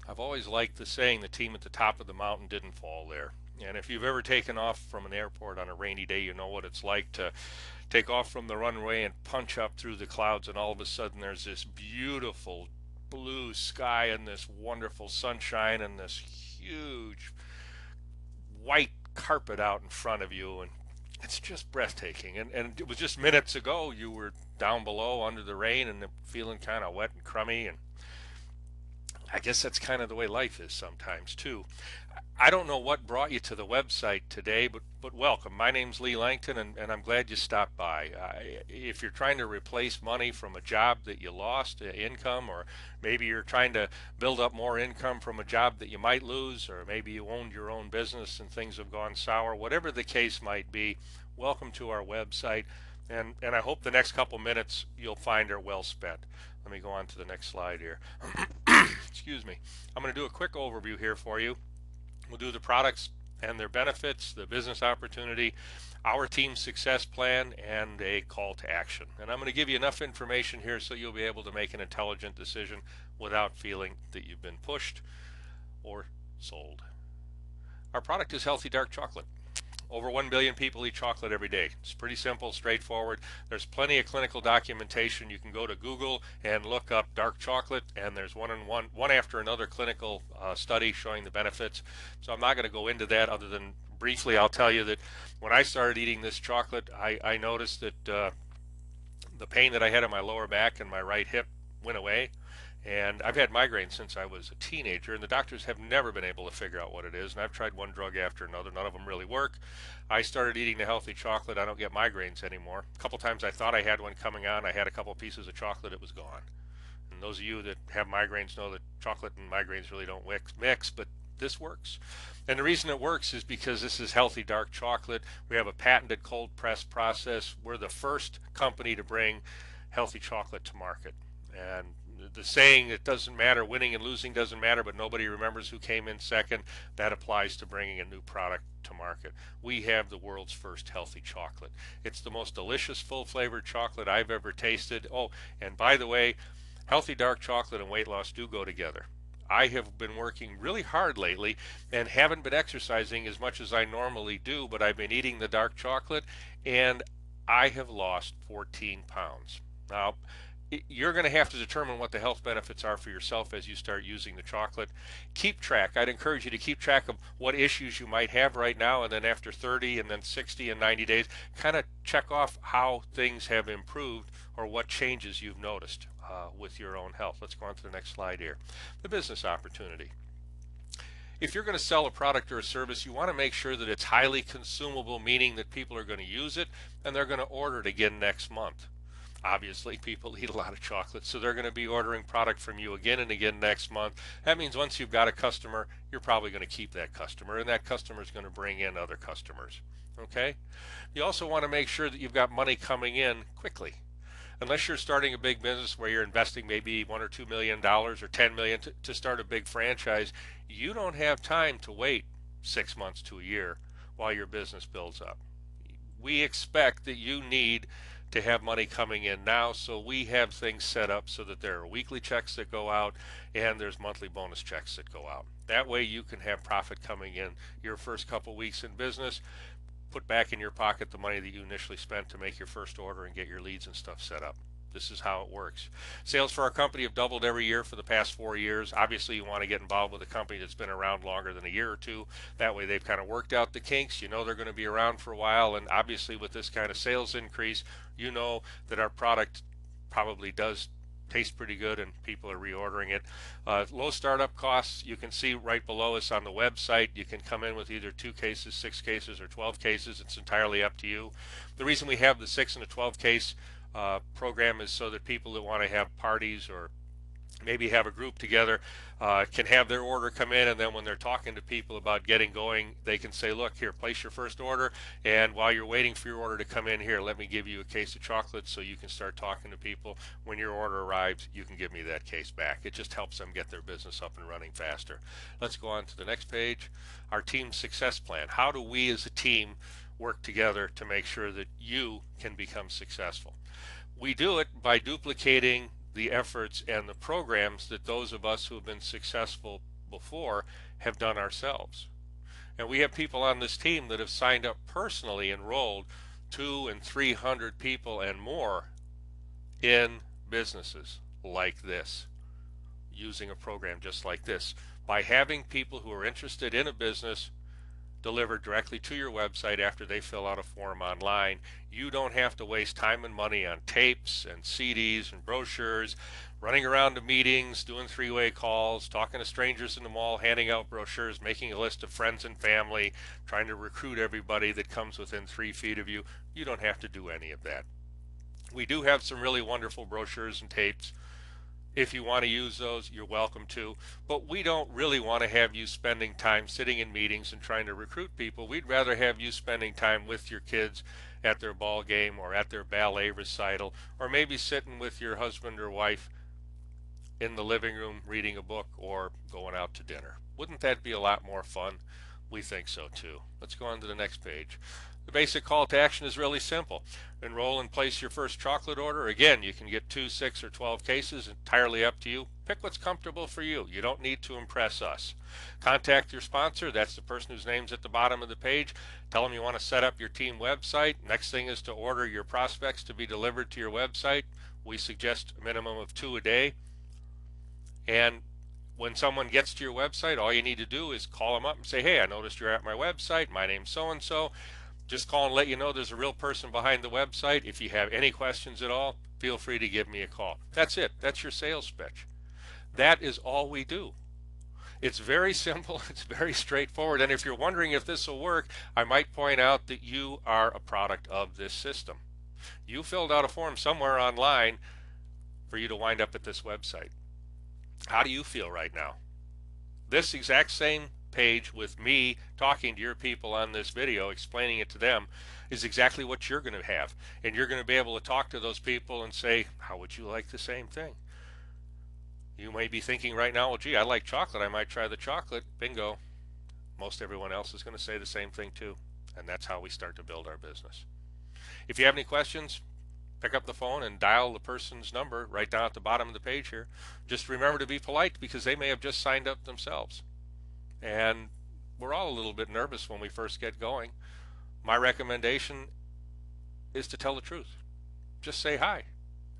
I've always liked the saying, the team at the top of the mountain didn't fall there. And if you've ever taken off from an airport on a rainy day, you know what it's like to take off from the runway and punch up through the clouds, and all of a sudden there's this beautiful blue sky and this wonderful sunshine and this huge white carpet out in front of you, and it's just breathtaking. And it was just minutes ago you were down below under the rain and feeling kind of wet and crummy, and I guess that's kind of the way life is sometimes too. I don't know what brought you to the website today, but welcome. My name's Lee Langton, and I'm glad you stopped by. If you're trying to replace money from a job that you lost, income, or maybe you're trying to build up more income from a job that you might lose, or maybe you owned your own business and things have gone sour, whatever the case might be, welcome to our website. And I hope the next couple minutes you'll find are well spent. Let me go on to the next slide here. Excuse me. I'm going to do a quick overview here for you. We'll do the products and their benefits, the business opportunity, our team success plan, and a call to action. And I'm going to give you enough information here so you'll be able to make an intelligent decision without feeling that you've been pushed or sold. Our product is healthy dark chocolate. Over 1 billion people eat chocolate every day. It's pretty simple, straightforward. There's plenty of clinical documentation. You can go to Google and look up dark chocolate, and there's one after another clinical study showing the benefits. So I'm not going to go into that other than briefly I'll tell you that when I started eating this chocolate, I noticed that the pain that I had in my lower back and my right hip went away. And I've had migraines since I was a teenager, and the doctors have never been able to figure out what it is. And I've tried one drug after another. None of them really work. I started eating the healthy chocolate. I don't get migraines anymore. A couple times I thought I had one coming on. I had a couple pieces of chocolate. It was gone. And those of you that have migraines know that chocolate and migraines really don't mix, but this works. And the reason it works is because this is healthy dark chocolate. We have a patented cold press process. We're the first company to bring healthy chocolate to market. And the saying, it doesn't matter, winning and losing doesn't matter, but nobody remembers who came in second, that applies to bringing a new product to market. We have the world's first healthy chocolate. It's the most delicious full flavored chocolate I've ever tasted. Oh, and by the way, healthy dark chocolate and weight loss do go together. I have been working really hard lately and haven't been exercising as much as I normally do, but I've been eating the dark chocolate and I have lost 14 pounds. Now, you're going to have to determine what the health benefits are for yourself as you start using the chocolate. Keep track. I'd encourage you to keep track of what issues you might have right now, and then after 30 and then 60 and 90 days, kind of check off how things have improved or what changes you've noticed with your own health. Let's go on to the next slide here. The business opportunity. If you're going to sell a product or a service, you want to make sure that it's highly consumable, meaning that people are going to use it and they're going to order it again next month. Obviously, people eat a lot of chocolate, so they're going to be ordering product from you again and again next month. That means once you've got a customer, you're probably going to keep that customer, and that customer is going to bring in other customers. Okay? You also want to make sure that you've got money coming in quickly. Unless you're starting a big business where you're investing maybe $1 or $2 million or $10 million to start a big franchise, you don't have time to wait 6 months to a year while your business builds up. We expect that you need to have money coming in now, so we have things set up so that there are weekly checks that go out and there's monthly bonus checks that go out. That way you can have profit coming in your first couple weeks in business, put back in your pocket the money that you initially spent to make your first order and get your leads and stuff set up. This is how it works. Sales for our company have doubled every year for the past 4 years. Obviously, you want to get involved with a company that's been around longer than a year or two. That way they've kind of worked out the kinks. You know they're going to be around for a while. And obviously with this kind of sales increase, you know that our product probably does taste pretty good and people are reordering it. Low startup costs, you can see right below us on the website. You can come in with either 2 cases, 6 cases, or 12 cases. It's entirely up to you. The reason we have the 6 and the 12 case program is so that people that want to have parties or maybe have a group together can have their order come in, and then when they're talking to people about getting going, they can say, look, here, place your first order, and while you're waiting for your order to come in, here, let me give you a case of chocolate so you can start talking to people. When your order arrives, you can give me that case back. It just helps them get their business up and running faster. Let's go on to the next page. Our team success plan. How do we as a team work together to make sure that you can become successful? We do it by duplicating the efforts and the programs that those of us who have been successful before have done ourselves. And we have people on this team that have signed up personally, enrolled 200 and 300 people and more in businesses like this, using a program just like this, by having people who are interested in a business delivered directly to your website after they fill out a form online. You don't have to waste time and money on tapes and CDs and brochures, running around to meetings, doing three-way calls, talking to strangers in the mall, handing out brochures, making a list of friends and family, trying to recruit everybody that comes within 3 feet of you. You don't have to do any of that. We do have some really wonderful brochures and tapes. If you want to use those, you're welcome to, but we don't really want to have you spending time sitting in meetings and trying to recruit people. We'd rather have you spending time with your kids at their ball game or at their ballet recital, or maybe sitting with your husband or wife in the living room reading a book or going out to dinner. Wouldn't that be a lot more fun? We think so too. Let's go on to the next page. The basic call to action is really simple. Enroll and place your first chocolate order. Again, you can get 2, 6, or 12 cases, entirely up to you. Pick what's comfortable for you. You don't need to impress us. Contact your sponsor. That's the person whose name's at the bottom of the page. Tell them you want to set up your team website. Next thing is to order your prospects to be delivered to your website. We suggest a minimum of 2 a day. And when someone gets to your website, all you need to do is call them up and say, hey, I noticed you're at my website. My name's so-and-so. Just call and let you know there's a real person behind the website. If you have any questions at all, feel free to give me a call. That's it. That's your sales pitch. That is all we do. It's very simple. It's very straightforward. And if you're wondering if this will work, I might point out that you are a product of this system. You filled out a form somewhere online for you to wind up at this website. How do you feel right now? This exact same page with me talking to your people on this video, explaining it to them, is exactly what you're going to have. And you're going to be able to talk to those people and say, how would you like the same thing? You may be thinking right now, well, gee, I like chocolate. I might try the chocolate. Bingo. Most everyone else is going to say the same thing too. And that's how we start to build our business. If you have any questions, pick up the phone and dial the person's number right down at the bottom of the page here. Just remember to be polite, because they may have just signed up themselves. And we're all a little bit nervous when we first get going. My recommendation is to tell the truth. Just say hi.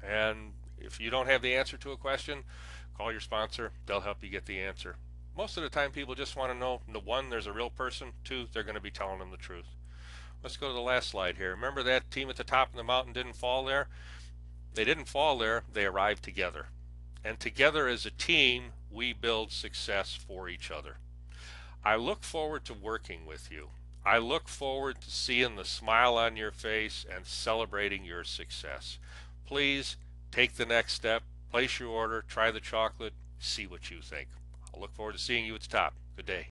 And if you don't have the answer to a question, call your sponsor. They'll help you get the answer. Most of the time people just want to know, one, there's a real person. 2, they're going to be telling them the truth. Let's go to the last slide here. Remember that team at the top of the mountain didn't fall there? They didn't fall there. They arrived together. And together as a team, we build success for each other. I look forward to working with you. I look forward to seeing the smile on your face and celebrating your success. Please take the next step, place your order, try the chocolate, see what you think. I'll look forward to seeing you at the top. Good day.